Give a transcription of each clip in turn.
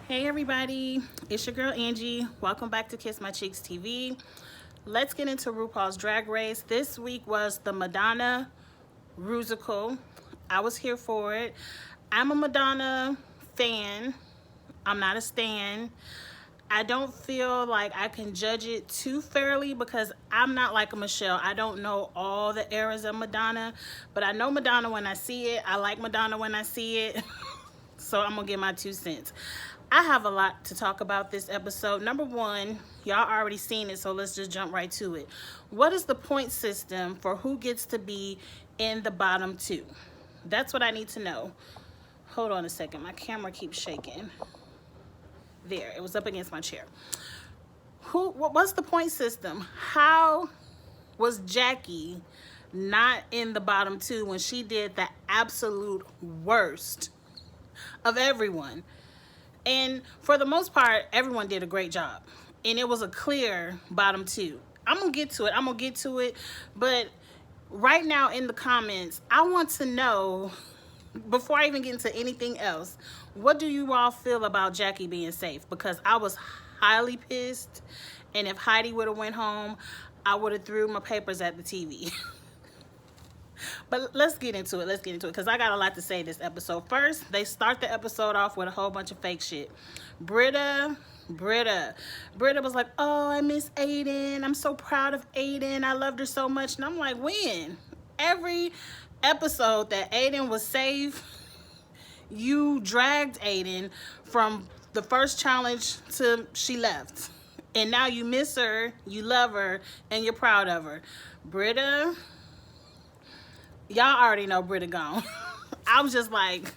Hey everybody, it's your girl Angie. Welcome back to Kiss My Cheeks TV. Let's get into RuPaul's Drag Race. This week was the Madonna Rusical. I was here for it. I'm a Madonna fan. I'm not a stan. I don't feel like I can judge it too fairly because I'm not like a Michelle. I don't know all the eras of Madonna, but I know Madonna when I see it. I like Madonna when I see it. So I'm gonna give my 2 cents. I have a lot to talk about this episode. Number one, y'all already seen it, so let's just jump right to it. What is the point system for who gets to be in the bottom 2? That's what I need to know. Hold on a second, my camera keeps shaking. There, it was up against my chair. What's the point system? How was Jackie not in the bottom 2 when she did the absolute worst of everyone? And for the most part, everyone did a great job. And it was a clear bottom 2. I'm going to get to it. But right now in the comments, I want to know, before I even get into anything else, what do you all feel about Jackie being safe? Because I was highly pissed. And if Heidi would have went home, I would have threw my papers at the TV. But let's get into it because I got a lot to say this episode. First, they start the episode off with a whole bunch of fake shit. Britta was like, oh, I miss Aiden. I'm so proud of Aiden. I loved her so much. And I'm like, when? Every episode that Aiden was safe, you dragged Aiden from the first challenge to she left. And now you miss her, you love her, and you're proud of her. Britta, y'all already know Britta gone. I was just like,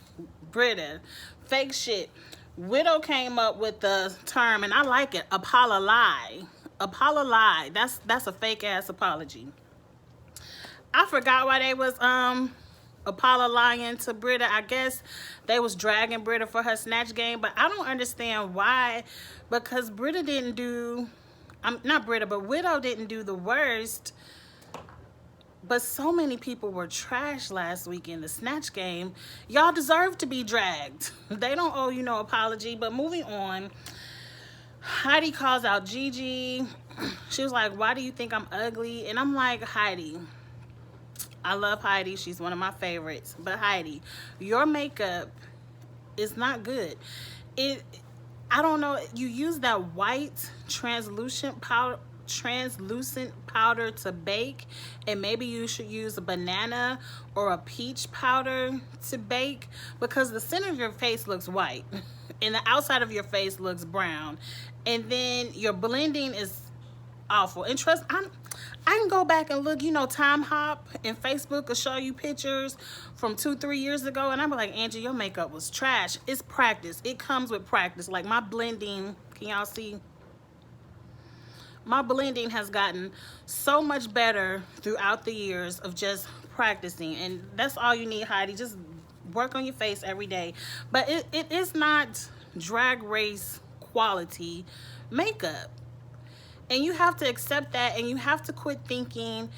Britta, fake shit. Widow came up with the term, and I like it, apology. Apology. That's a fake ass apology. I forgot why they was apologizing to Britta. I guess they was dragging Britta for her snatch game, but I don't understand why, because Britta didn't do, not Britta, but Widow didn't do the worst. But so many people were trash last week in the snatch game. Y'all deserve to be dragged. They don't owe you no apology. But moving on, Heidi calls out Gigi. She was like, why do you think I'm ugly? And I'm like, Heidi, I love Heidi. She's one of my favorites. But Heidi, your makeup is not good. I don't know. You use that white translucent powder to bake, and maybe you should use a banana or a peach powder to bake, because the center of your face looks white and the outside of your face looks brown, and then your blending is awful. And trust, I can go back and look, Time Hop and Facebook will show you pictures from 2-3 years ago, and I'm like, Angie, your makeup was trash. It's practice. It comes with practice. Like my blending, can y'all see? My blending has gotten so much better throughout the years of just practicing. And that's all you need, Heidi. Just work on your face every day. But it is not Drag Race quality makeup. And you have to accept that, and you have to quit thinking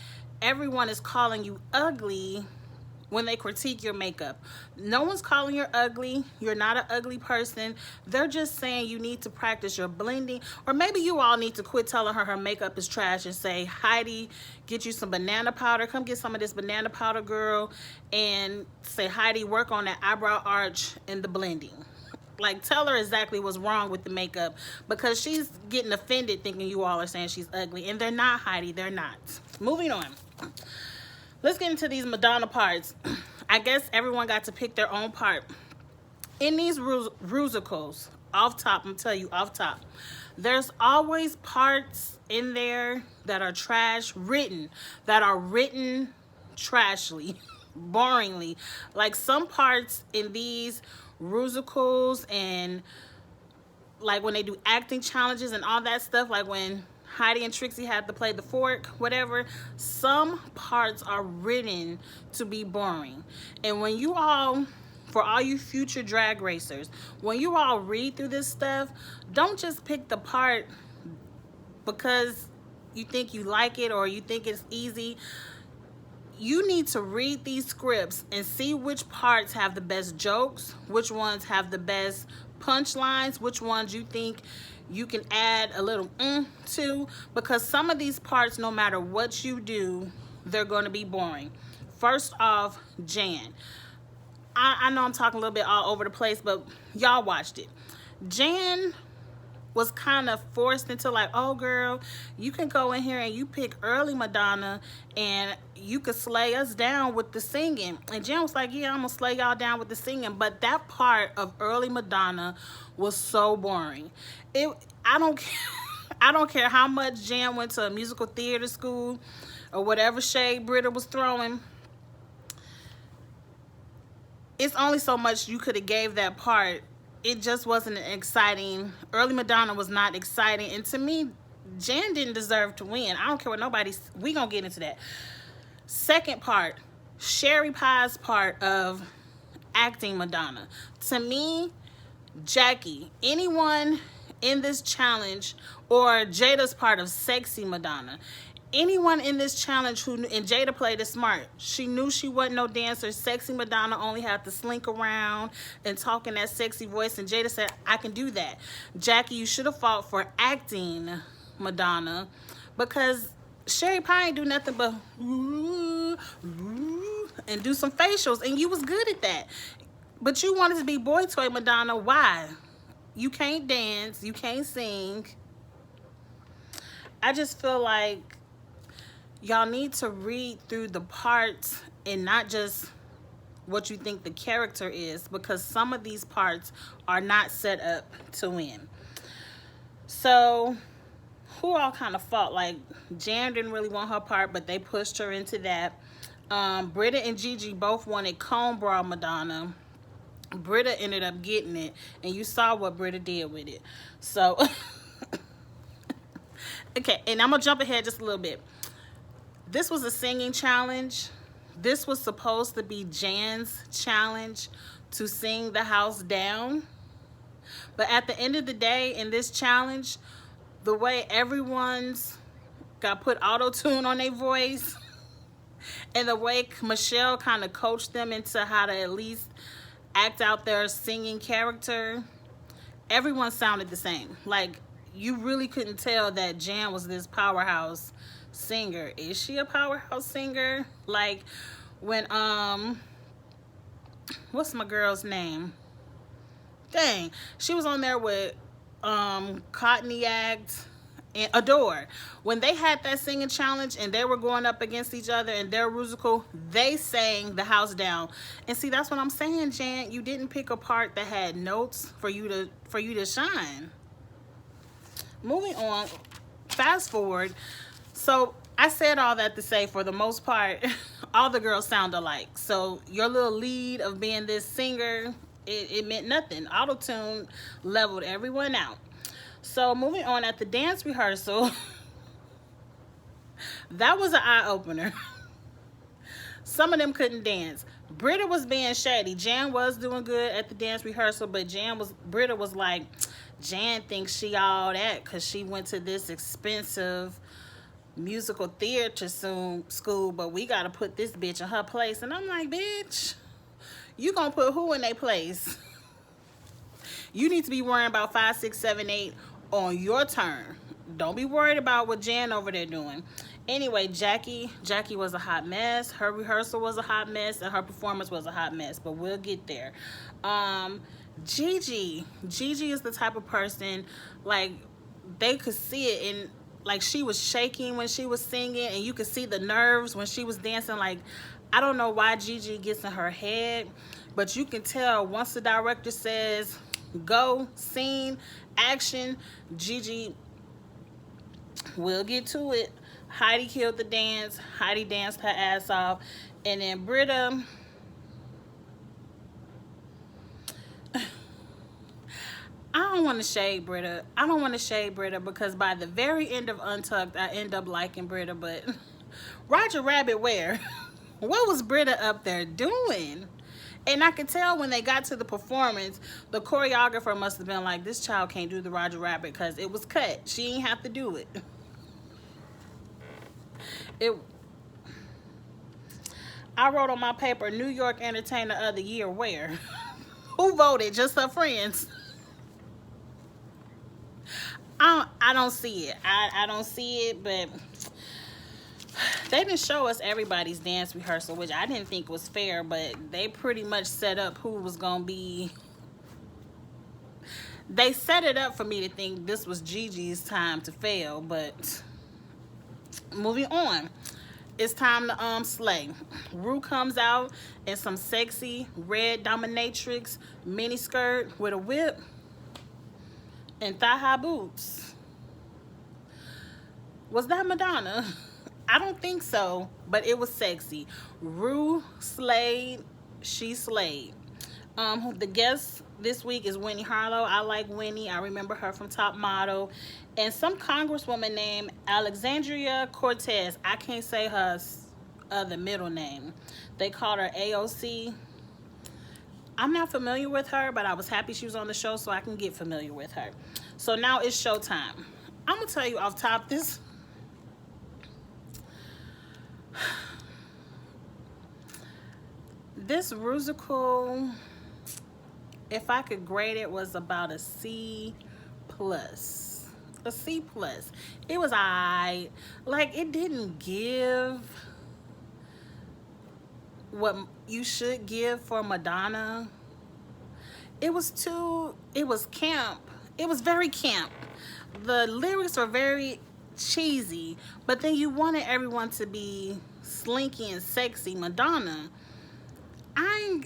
everyone is calling you ugly when they critique your makeup. No one's calling you ugly. You're not an ugly person. They're just saying you need to practice your blending. Or maybe you all need to quit telling her makeup is trash and say, Heidi, get you some banana powder. Come get some of this banana powder, girl. And say, Heidi, work on that eyebrow arch and the blending. Like, tell her exactly what's wrong with the makeup, because she's getting offended thinking you all are saying she's ugly. And they're not, Heidi. They're not. Moving on. Let's get into these Madonna parts. I guess everyone got to pick their own part. In these musicals, off top, I'm going to tell you off top, there's always parts in there that are written trashly, boringly. Like some parts in these musicals, and like when they do acting challenges and all that stuff, like when Heidi and Trixie had to play the fork, whatever, some parts are written to be boring. And when you all, for all you future drag racers, when you all read through this stuff, don't just pick the part because you think you like it or you think it's easy. you need to read these scripts and see which parts have the best jokes, which ones have the best punchlines, which ones you think you can add a little to, because some of these parts, no matter what you do, they're going to be boring. First off, Jan. I know I'm talking a little bit all over the place, but y'all watched it. Jan was kind of forced into like, oh girl, you can go in here and you pick early Madonna and you could slay us down with the singing. And Jan was like, yeah, I'm gonna slay y'all down with the singing. But that part of early Madonna was so boring. I don't care how much Jan went to a musical theater school or whatever shade Britta was throwing. It's only so much you could have gave that part. It just wasn't exciting. Early Madonna was not exciting. And to me, Jan didn't deserve to win. I don't care what nobody's... We gonna get into that. Second part, Sherry Pie's part of acting Madonna. To me, Jackie, anyone in this challenge, or Jada's part of sexy Madonna, anyone in this challenge who, and Jada played it smart. She knew she wasn't no dancer. Sexy Madonna only had to slink around and talk in that sexy voice. And Jada said, I can do that. Jackie, you should have fought for acting Madonna, because Sherry Pie ain't do nothing but and do some facials, and you was good at that. But you wanted to be boy toy Madonna. Why? You can't dance. You can't sing. I just feel like y'all need to read through the parts and not just what you think the character is, because some of these parts are not set up to win. So who all kind of fought? Like, Jan didn't really want her part, but they pushed her into that. Britta and Gigi both wanted Cone Bra Madonna. Britta ended up getting it, and you saw what Britta did with it. So okay, and I'm gonna jump ahead just a little bit. This was a singing challenge. This was supposed to be Jan's challenge to sing the house down. But at the end of the day, in this challenge, the way everyone's got put auto-tune on their voice and the way Michelle kind of coached them into how to at least act out their singing character, everyone sounded the same. Like, you really couldn't tell that Jan was this powerhouse singer. Is she a powerhouse singer? Like, when what's my girl's name? Dang, she was on there with Courtney Act and Adore. When they had that singing challenge and they were going up against each other in their musical, they sang the house down. And see, that's what I'm saying, Jan. You didn't pick a part that had notes for you to shine. Moving on, fast forward. So I said all that to say, for the most part, all the girls sound alike. So your little lead of being this singer, it meant nothing. Auto-tune leveled everyone out. So moving on, at the dance rehearsal, that was an eye-opener. Some of them couldn't dance. Britta was being shady. Jan was doing good at the dance rehearsal, but Britta was like, Jan thinks she all that because she went to this expensive musical theater school, but we got to put this bitch in her place. And I'm like, bitch, you gonna put who in their place? You need to be worrying about 5, 6, 7, 8 on your turn. Don't be worried about what Jan over there doing. Anyway, Jackie was a hot mess. Her rehearsal was a hot mess, and her performance was a hot mess, but we'll get there. Gigi is the type of person, like, they could see it, and like, she was shaking when she was singing, and you could see the nerves when she was dancing. Like, I don't know why Gigi gets in her head, but you can tell once the director says go, scene, action, Gigi will get to it. Heidi killed the dance. Heidi danced her ass off. And then Britta, I don't want to shade Britta. I don't want to shade Britta because by the very end of Untucked, I end up liking Britta. But Roger Rabbit, where? What was Britta up there doing? And I could tell when they got to the performance, the choreographer must have been like, this child can't do the Roger Rabbit because it was cut. She ain't have to do it. I wrote on my paper, New York Entertainer of the Year, where? Who voted? Just her friends. I don't see it. I don't see it, but they didn't show us everybody's dance rehearsal, which I didn't think was fair, but they pretty much set up who was going to be. They set it up for me to think this was Gigi's time to fail, but moving on. It's time to slay. Ru comes out in some sexy red dominatrix mini skirt with a whip and thigh-high boots. Was that Madonna? I don't think so, but it was sexy. Ru slayed. She slayed. The guest this week is Winnie Harlow. I like Winnie. I remember her from Top Model. And some congresswoman named Alexandria Cortez. I can't say her other middle name. They called her AOC. I'm not familiar with her, but I was happy she was on the show so I can get familiar with her. So now it's showtime. I'm going to tell you off top, this musical, if I could grade it, was about a C+. A C+. It was alright. Like, it didn't give what you should give for Madonna. It was camp. It was very camp. The lyrics were very cheesy, but then you wanted everyone to be slinky and sexy. Madonna, I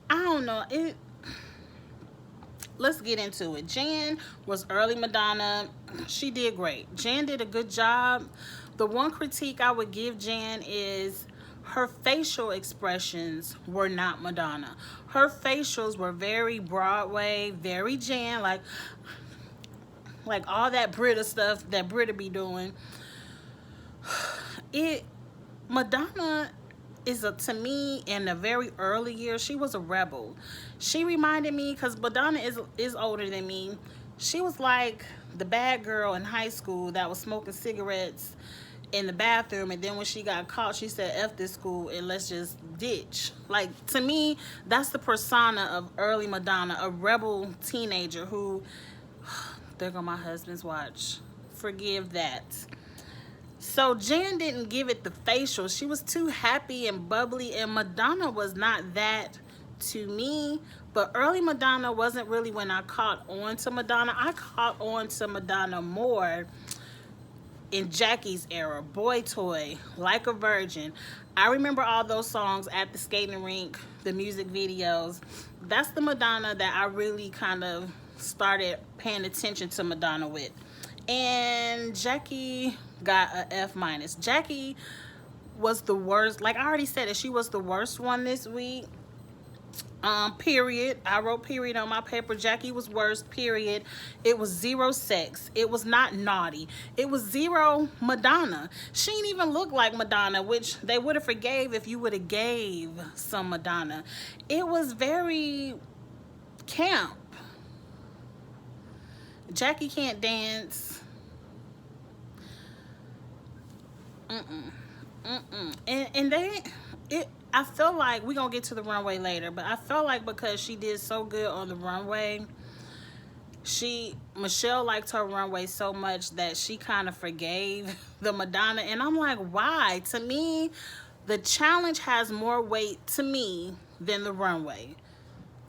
don't know. Let's get into it. Jan was early Madonna. She did great. Jan did a good job. The one critique I would give Jan is her facial expressions were not Madonna. Her facials were very Broadway, very Jan, like all that Brita stuff that Brita be doing. Madonna is to me, in the very early years, she was a rebel. She reminded me, because Madonna is older than me, she was like the bad girl in high school that was smoking cigarettes in the bathroom, and then when she got caught, she said, F this school and let's just ditch. Like, to me, that's the persona of early Madonna, a rebel teenager who, there go my husband's watch, forgive that. So Jan didn't give it the facial. She was too happy and bubbly, and Madonna was not that to me. But early Madonna wasn't really when I caught on to Madonna. I caught on to Madonna more in Jackie's era. Boy Toy, Like a Virgin. I remember all those songs at the skating rink, the music videos. That's the Madonna that I really kind of started paying attention to Madonna with. And Jackie got a F-. Jackie was the worst. Like I already said it, she was the worst one this week. Period. I wrote period on my paper. Jackie was worst, period. It was zero sex. It was not naughty. It was zero Madonna. She didn't even look like Madonna, which they would have forgave if you would have gave some Madonna. It was very camp. Jackie can't dance. And I feel like we're gonna get to the runway later, but I felt like because she did so good on the runway, Michelle liked her runway so much that she kind of forgave the Madonna. And I'm like, why? To me, the challenge has more weight to me than the runway.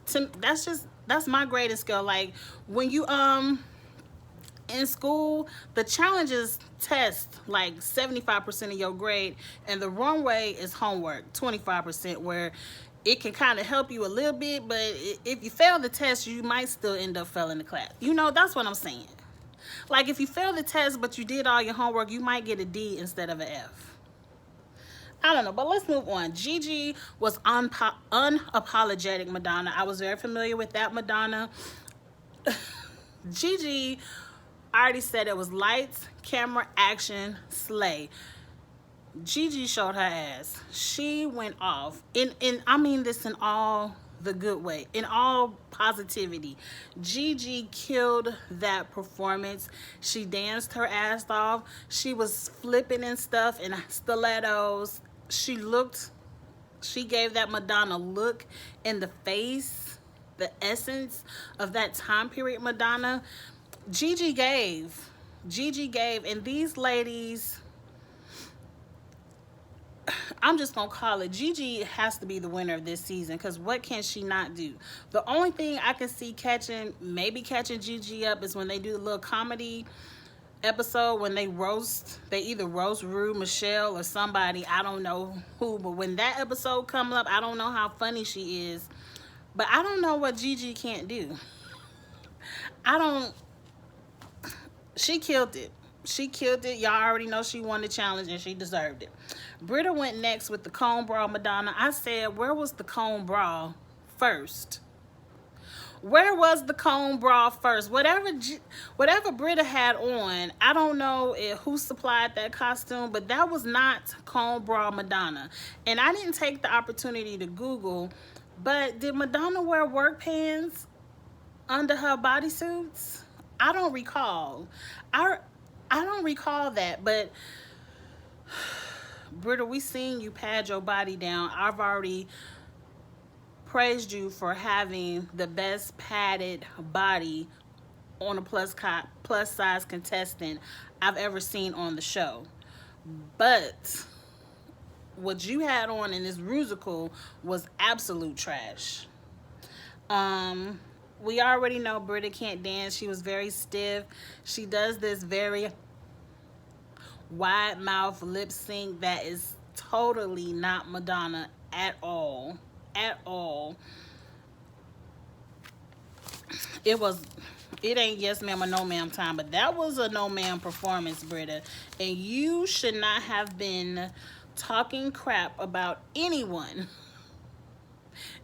That's my grading scale. Like when you in school, the challenges test like 75% of your grade, and the runway is homework, 25%, where it can kind of help you a little bit, but if you fail the test, you might still end up failing the class. You know, that's what I'm saying. Like if you fail the test, but you did all your homework, you might get a D instead of an F. I don't know, but let's move on. Gigi was unapologetic Madonna. I was very familiar with that Madonna. Gigi, I already said it was lights, camera, action, slay. Gigi showed her ass. She went off. I mean this in all the good way, in all positivity. Gigi killed that performance. She danced her ass off. She was flipping and stuff in stilettos. she looked, she gave that Madonna look in the face, the essence of that time period Madonna. Gigi gave. Gigi gave. And these ladies, I'm just going to call it, Gigi has to be the winner of this season, because what can she not do? The only thing I can see maybe catching Gigi up is when they do the little comedy episode, when they either roast Rue, Michelle, or somebody, I don't know who, but when that episode comes up, I don't know how funny she is, but I don't know what Gigi can't do. She killed it. She killed it. Y'all already know she won the challenge and she deserved it. Britta went next with the cone bra Madonna. I said, where was the cone bra first? Where was the cone bra first? Whatever Britta had on, I don't know who supplied that costume, but that was not cone bra Madonna. And I didn't take the opportunity to Google, but did Madonna wear work pants under her bodysuits? I don't recall. I don't recall that, but Britta, we seen you pad your body down. I've already praised you for having the best padded body on a plus size contestant I've ever seen on the show. But what you had on in this musical was absolute trash. We already know Britta can't dance. She was very stiff. She does this very wide mouth lip sync that is totally not Madonna at all. At all. It ain't yes ma'am or no ma'am time, but that was a no ma'am performance, Britta. And you should not have been talking crap about anyone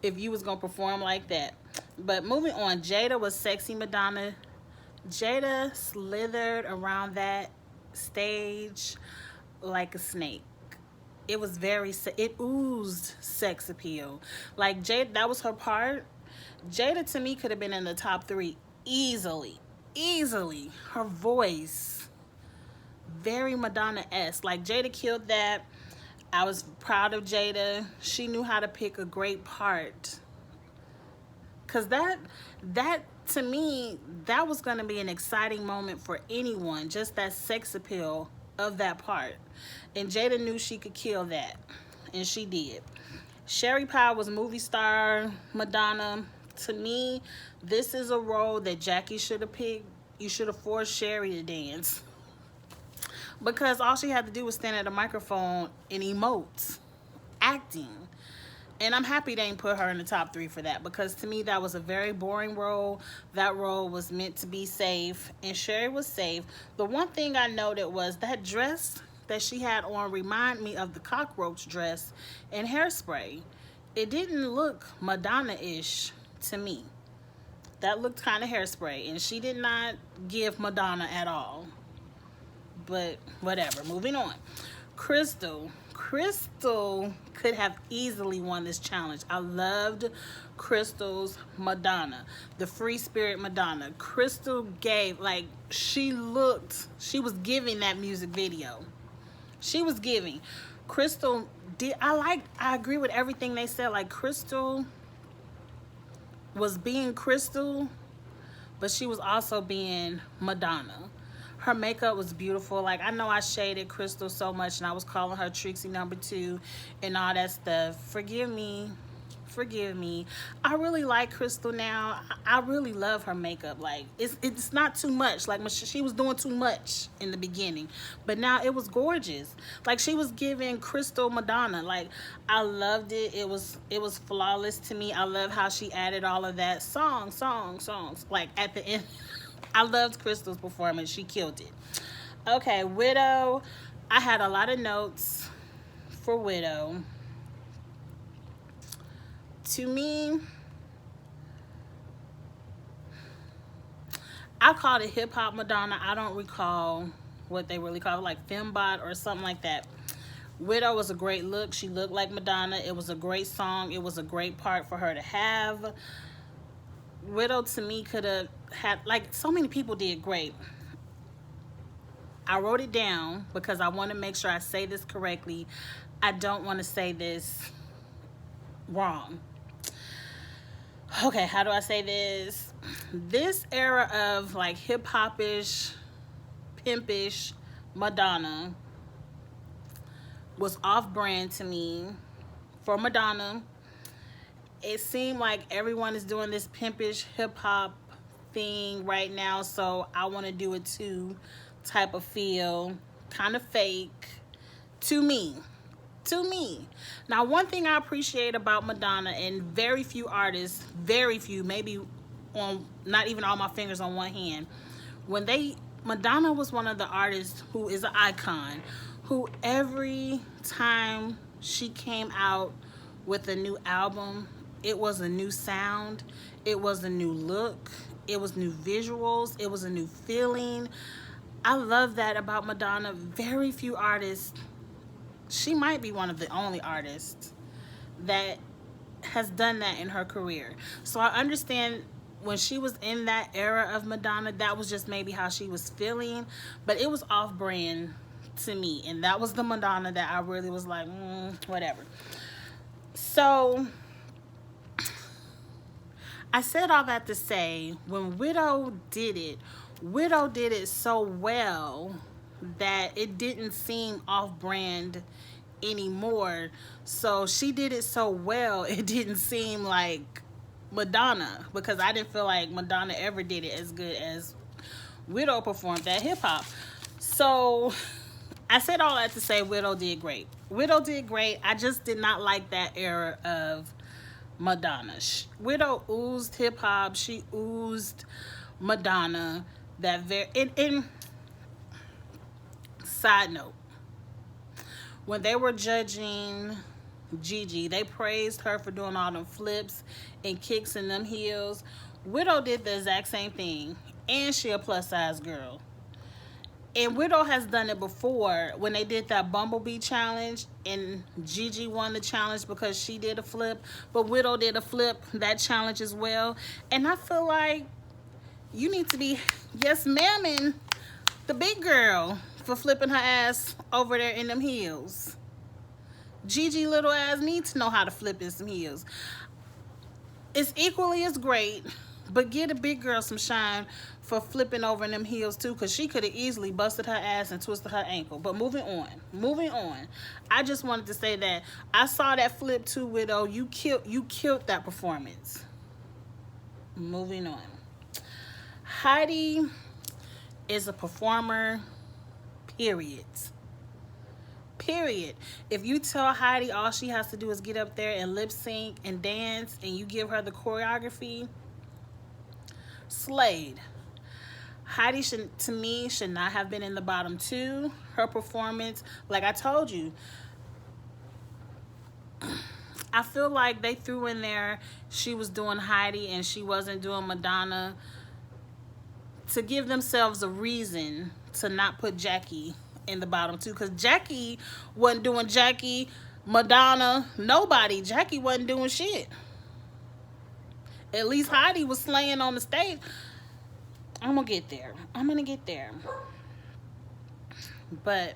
if you was gonna perform like that. But moving on, Jada was sexy Madonna. Jada slithered around that stage like a snake. It oozed sex appeal. Like Jada, that was her part. Jada to me could have been in the top 3 easily. Easily. Her voice, very Madonna-esque. Like Jada killed that. I was proud of Jada. She knew how to pick a great part. Because that to me, that was going to be an exciting moment for anyone. Just that sex appeal of that part. And Jada knew she could kill that. And she did. Sherry Pie was movie star Madonna. To me, this is a role that Jackie should have picked. You should have forced Sherry to dance. Because all she had to do was stand at a microphone and emote. Acting. And I'm happy they didn't put her in the top 3 for that, because to me that was a very boring role. That role was meant to be safe, and Sherry was safe. The one thing I noted was that dress that she had on reminded me of the cockroach dress in Hairspray. It didn't look Madonna-ish to me. That looked kind of Hairspray, and she did not give Madonna at all. But whatever, moving on. Crystal could have easily won this challenge. I loved Crystal's Madonna, the free spirit Madonna. Crystal gave, like, she was giving that music video. She was giving. Crystal did, I agree with everything they said. Like, Crystal was being Crystal, but she was also being Madonna. Her makeup was beautiful. Like, I know I shaded Crystal so much, and I was calling her Trixie #2 and all that stuff. Forgive me. I really like Crystal now. I really love her makeup. Like, it's not too much. Like, she was doing too much in the beginning, but now it was gorgeous. Like, she was giving Crystal Madonna. Like, I loved it. It was flawless to me. I love how she added all of that songs. Like, at the end. I loved Crystal's performance. She killed it. Okay, Widow. I had a lot of notes for Widow. To me, I called it hip-hop Madonna. I don't recall what they really called it, like Fembot or something like that. Widow was a great look. She looked like Madonna. It was a great song. It was a great part for her to have. Widow to me could have had, like, so many people did great. I wrote it down because I want to make sure I say this correctly. I don't want to say this wrong. Okay, how do I say this? This era of like hip hop-ish, pimpish Madonna was off brand to me. For Madonna, it seemed like everyone is doing this pimpish hip hop thing right now, so I want to do it too type of feel, kind of fake to me. Now, one thing I appreciate about Madonna, and very few artists, very few, maybe on not even all my fingers on one hand, Madonna was one of the artists who is an icon, who every time she came out with a new album, it was a new sound, it was a new look, it was new visuals, it was a new feeling. I love that about Madonna. Very few artists, she might be one of the only artists that has done that in her career. So I understand when she was in that era of Madonna, that was just maybe how she was feeling, but it was off brand to me, and that was the Madonna that I really was like, whatever. So I said all that to say, when Widow did it so well that it didn't seem off-brand anymore. So she did it so well, it didn't seem like Madonna, because I didn't feel like Madonna ever did it as good as Widow performed that hip-hop. So I said all that to say Widow did great. Widow did great. I just did not like that era of Madonna. Widow oozed hip-hop. She oozed Madonna. Side note, when they were judging Gigi, they praised her for doing all them flips and kicks in them heels. Widow did the exact same thing, and she a plus size girl. And Widow has done it before when they did that Bumblebee challenge, and Gigi won the challenge because she did a flip, but Widow did a flip that challenge as well. And I feel like you need to be yes ma'aming the big girl for flipping her ass over there in them heels. Gigi little ass needs to know how to flip in some heels. It's equally as great, but get a big girl some shine for flipping over in them heels too, because she could have easily busted her ass and twisted her ankle. But moving on. I just wanted to say that I saw that flip too, Widow. You killed that performance. Moving on. Heidi is a performer, period. If you tell Heidi all she has to do is get up there and lip sync and dance, and you give her the choreography, slayed. Heidi should not have been in the bottom two. Her performance, like I told you, I feel like they threw in there she was doing Heidi and she wasn't doing Madonna to give themselves a reason to not put Jackie in the bottom two, because Jackie wasn't doing Jackie, Madonna, nobody. Jackie wasn't doing shit. At least Heidi was slaying on the stage. I'm gonna get there. But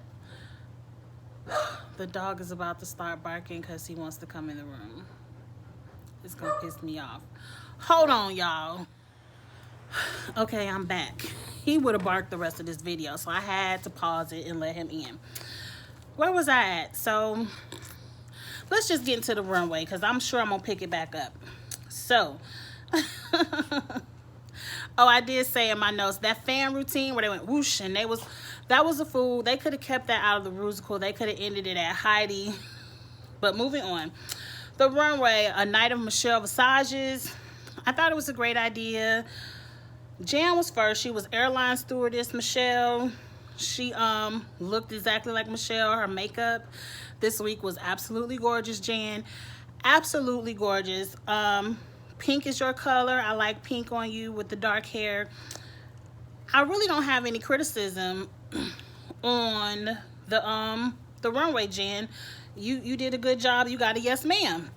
the dog is about to start barking because he wants to come in the room. It's gonna piss me off. Hold on, y'all. Okay, I'm back. He would have barked the rest of this video, so I had to pause it and let him in. Where was I at? So let's just get into the runway, because I'm sure I'm gonna pick it back up. So oh, I did say in my notes that fan routine where they went whoosh, and that was a fool. They could have kept that out of the musical. They could have ended it at Heidi. But moving on, the runway, a night of Michelle Visages. I thought it was a great idea. Jan was first. She was airline stewardess Michelle. She looked exactly like Michelle. Her makeup this week was absolutely gorgeous, Jan. Absolutely gorgeous. Pink is your color. I like pink on you with the dark hair. I really don't have any criticism on the runway, Jan. You did a good job. You got a yes ma'am.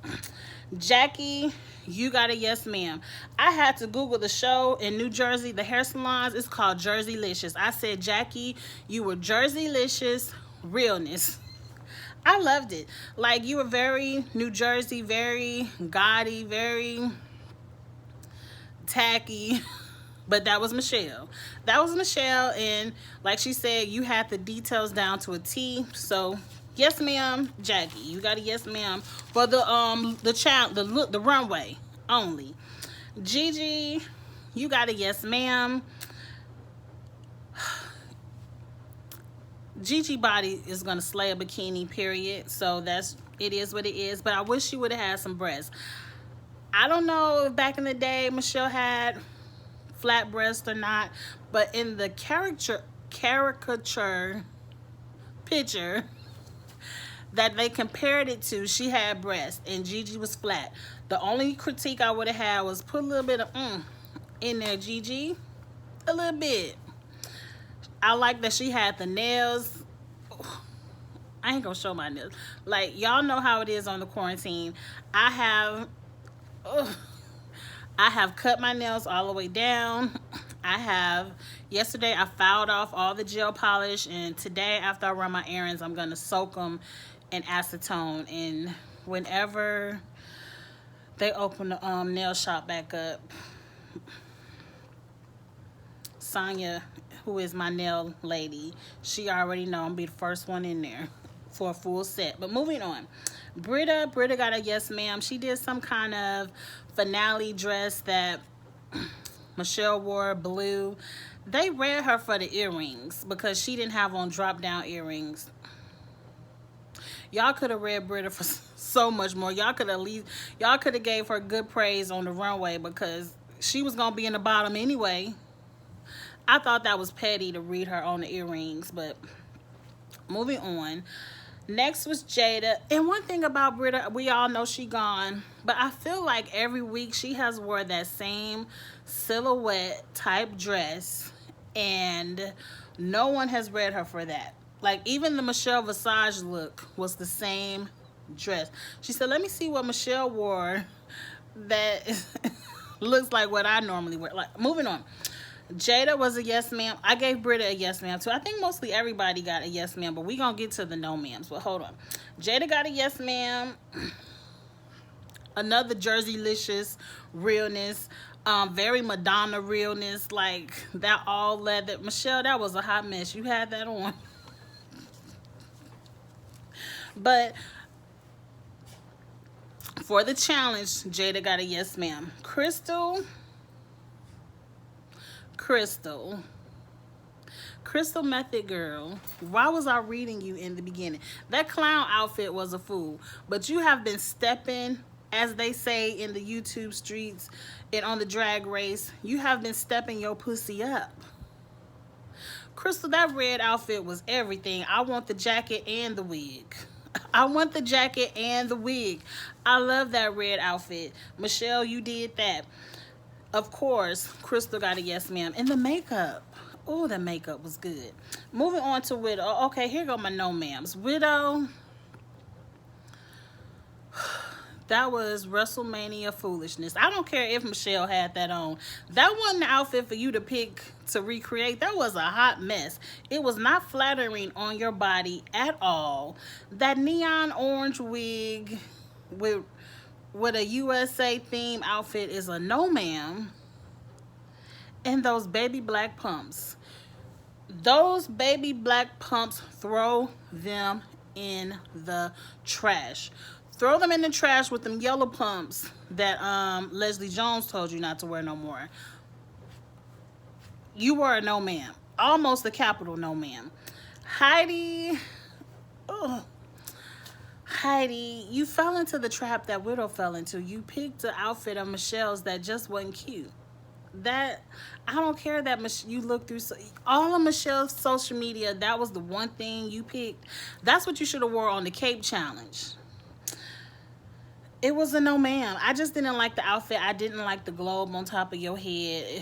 Jackie, you got a yes ma'am. I had to Google the show in New Jersey, the hair salons. It's called Jerseylicious. I said, Jackie, you were Jerseylicious realness. I loved it. Like, you were very New Jersey, very gaudy, very tacky. But that was Michelle. That was Michelle, and like she said, you had the details down to a T. So yes, ma'am, Jackie. You got a yes, ma'am for the runway only. Gigi, you got a yes, ma'am. Gigi body is gonna slay a bikini, period. So it is what it is. But I wish she would have had some breasts. I don't know if back in the day Michelle had flat breasts or not, but in the caricature picture that they compared it to, she had breasts and Gigi was flat. The only critique I would have had was put a little bit of in there, Gigi, a little bit. I like that she had the nails. I ain't gonna show my nails. Like, y'all know how it is on the quarantine. I have cut my nails all the way down. Yesterday I filed off all the gel polish, and today after I run my errands, I'm gonna soak them in acetone. And whenever they open the nail shop back up, Sonya, who is my nail lady, she already know I'm gonna be the first one in there for a full set. But moving on, Britta got a yes ma'am. She did some kind of finale dress that Michelle wore, blue. They read her for the earrings because she didn't have on drop down earrings. Y'all could have read Britta for so much more. Y'all could have gave her good praise on the runway because she was gonna be in the bottom anyway. I thought that was petty to read her on the earrings, but moving on. Next was Jada. And one thing about Britta, we all know she gone, but I feel like every week she has wore that same silhouette type dress, and no one has read her for that. Like, even the Michelle Visage look was the same dress. She said, let me see what Michelle wore that looks like what I normally wear. Like, moving on. Jada was a yes ma'am. I gave Britta a yes ma'am too. I think mostly everybody got a yes ma'am, but we gonna get to the no ma'ams. But hold on. Jada got a yes ma'am. Another Jerseylicious realness. Very Madonna realness. Like, that all leather. Michelle, that was a hot mess. You had that on. But for the challenge, Jada got a yes ma'am. Crystal Method Girl, why was I reading you in the beginning? That clown outfit was a fool, but you have been stepping, as they say in the YouTube streets and on the drag race, you have been stepping your pussy up. Crystal, that red outfit was everything. I want the jacket and the wig. I want the jacket and the wig. I love that red outfit. Michelle, you did that. Of course, Crystal got a yes ma'am. And the makeup. Oh, the makeup was good. Moving on to Widow. Okay, here go my no ma'ams. Widow. That was WrestleMania foolishness. I don't care if Michelle had that on. That wasn't the outfit for you to pick to recreate. That was a hot mess. It was not flattering on your body at all. That neon orange wig with a USA theme outfit is a no ma'am. And those baby black pumps. Those baby black pumps, throw them in the trash. Throw them in the trash with them yellow pumps that Leslie Jones told you not to wear no more. You were a no ma'am. Almost a capital no ma'am. Heidi. Oh. Heidi, you fell into the trap that Widow fell into. You picked an outfit of Michelle's that just wasn't cute. That, I don't care that you look through all of Michelle's social media. That was the one thing you picked. That's what you should have wore on the Cape Challenge. It was a no ma'am. I just didn't like the outfit. I didn't like the globe on top of your head.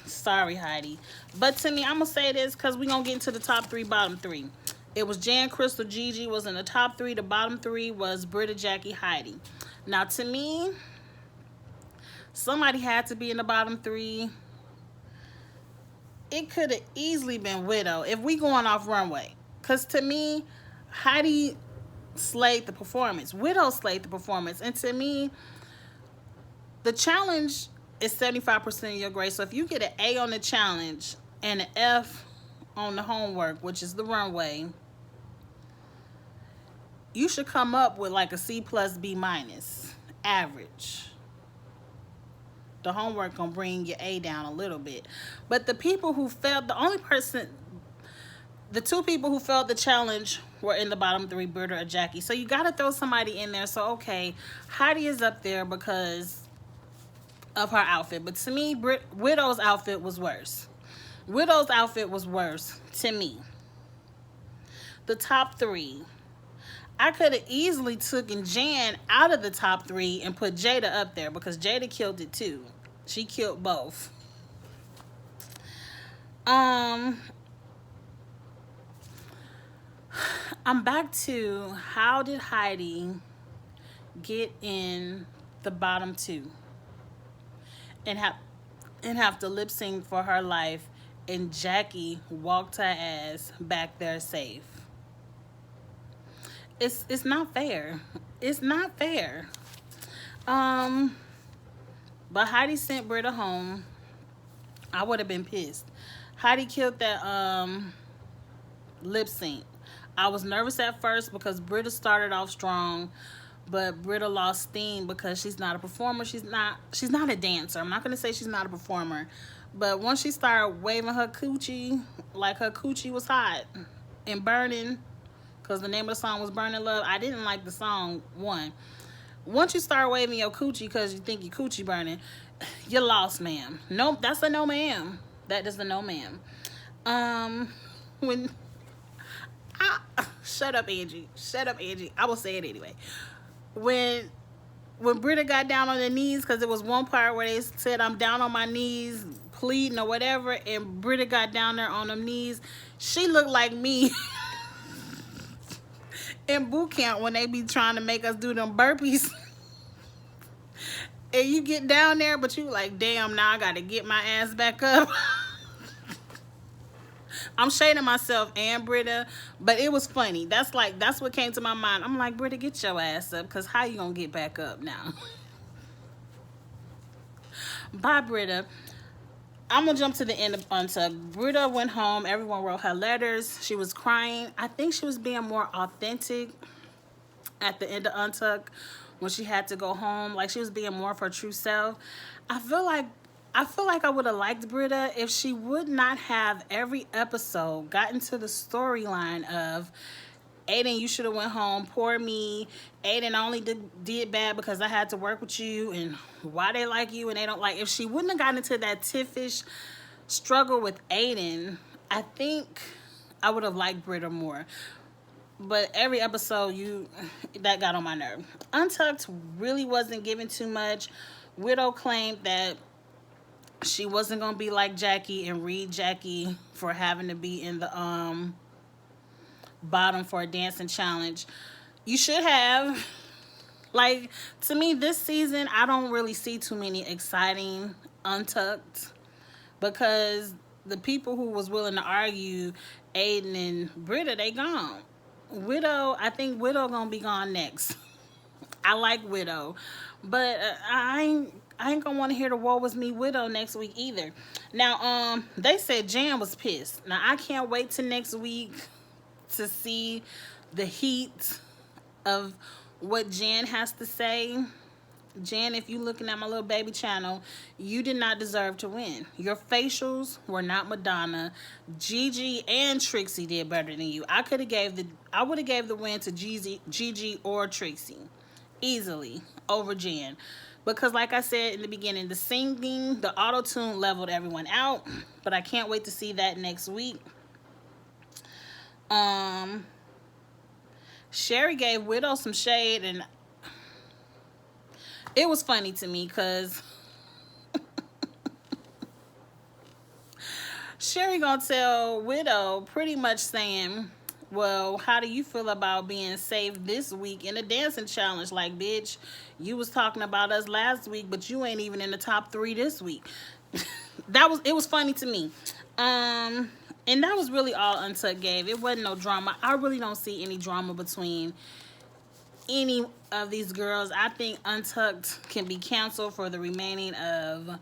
Sorry, Heidi. But to me, I'm going to say this because we're going to get into the top three, bottom three. It was Jan, Crystal, Gigi was in the top three. The bottom three was Britta, Jackie, Heidi. Now, to me, somebody had to be in the bottom three. It could have easily been Widow if we going off runway. Because to me, Heidi slayed the performance. Widow slayed the performance. And to me, the challenge is 75% of your grade. So if you get an A on the challenge and an F on the homework, which is the runway, you should come up with like a C plus B minus average. The homework gonna bring your A down a little bit. But the people who failed, the two people who failed the challenge were in the bottom three, Britta or Jackie. So you gotta throw somebody in there. So okay, Heidi is up there because of her outfit. But to me, Widow's outfit was worse. Widow's outfit was worse to me. The top three, I could have easily taken Jan out of the top three and put Jada up there because Jada killed it too. She killed both. I'm back to, how did Heidi get in the bottom two and have to lip sync for her life, and Jackie walked her ass back there safe? It's not fair. It's not fair. But Heidi sent Britta home. I would have been pissed. Heidi killed that lip sync. I was nervous at first because Britta started off strong, but Britta lost steam because she's not a performer. She's not a dancer. I'm not gonna say she's not a performer, but once she started waving her coochie, like her coochie was hot and burning, because the name of the song was Burning Love. I didn't like the song, one. Once you start waving your coochie because you think your coochie burning, you're lost, ma'am. No, that's a no, ma'am. That is a no, ma'am. Shut up, Angie. Shut up, Angie. I will say it anyway. When Britta got down on her knees, because there was one part where they said, I'm down on my knees, pleading or whatever, and Britta got down there on them knees, she looked like me in boot camp when they be trying to make us do them burpees. And you get down there, but you like, damn, now I gotta get my ass back up. I'm shading myself and Britta, but it was funny. That's what came to my mind. I'm like, Britta, get your ass up, because how you gonna get back up now? Bye, Britta. I'm gonna jump to the end of Untucked. Britta went home. Everyone wrote her letters. She was crying. I think she was being more authentic at the end of Untucked when she had to go home. Like, she was being more of her true self. I feel like I would have liked Britta if she would not have every episode gotten to the storyline of, Aiden, you should have went home. Poor me. Aiden, I only did bad because I had to work with you, and why they like you and they don't like. If she wouldn't have gotten into that tiffish struggle with Aiden, I think I would have liked Britta more. But every episode, that got on my nerve. Untucked really wasn't given too much. Widow claimed that she wasn't gonna be like Jackie and read Jackie for having to be in the bottom for a dancing challenge. You should have. Like, to me, this season, I don't really see too many exciting Untucked, because the people who was willing to argue, Aiden and Britta, they gone. Widow, I think Widow gonna be gone next. I like Widow, but I ain't gonna want to hear the woe was me Widow next week either. Now, they said Jan was pissed. Now, I can't wait till next week to see the heat of what Jan has to say. Jan, if you looking at my little baby channel, you did not deserve to win. Your facials were not Madonna. Gigi and Trixie did better than you. I would have gave the win to Gigi or Trixie easily over Jan, because like I said in the beginning, the singing, the auto-tune leveled everyone out. But I can't wait to see that next week. Sherry gave Widow some shade, and it was funny to me because Sherry gonna tell Widow pretty much saying, well, how do you feel about being saved this week in a dancing challenge? Like, bitch, you was talking about us last week, but you ain't even in the top 3 this week. It was funny to me. And that was really all Untucked gave. It wasn't no drama. I really don't see any drama between any of these girls. I think Untucked can be canceled for the remaining of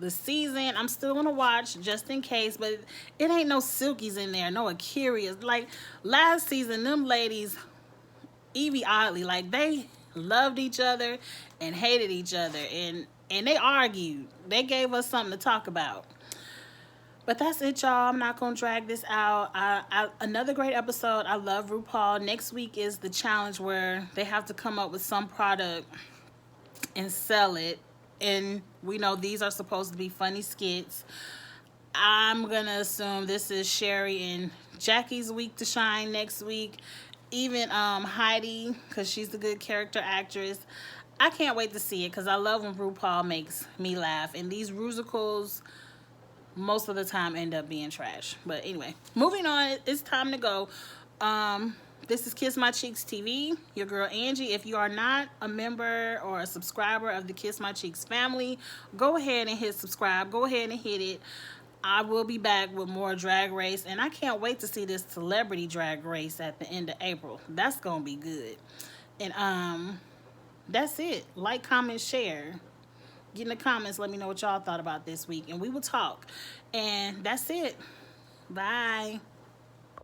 the season. I'm still gonna watch just in case, but it ain't no Silkies in there, no Akirias. Like last season, them ladies, Evie Oddly, like they loved each other and hated each other, and they argued. They gave us something to talk about. But that's it, y'all. I'm not going to drag this out. Another great episode. I love RuPaul. Next week is the challenge where they have to come up with some product and sell it. And we know these are supposed to be funny skits. I'm going to assume this is Sherry and Jackie's week to shine next week. Even Heidi, because she's a good character actress. I can't wait to see it because I love when RuPaul makes me laugh. And these musicals most of the time end up being trash. But anyway, moving on, it's time to go. This is Kiss My Cheeks TV, your girl Angie. If you are not a member or a subscriber of the Kiss My Cheeks family, go ahead and hit subscribe. Go ahead and hit it. I will be back with more Drag Race, and I can't wait to see this celebrity Drag Race at the end of April. That's gonna be good. And that's it. Like, comment, share. Get in the comments, let me know what y'all thought about this week, and we will talk. And that's it. Bye.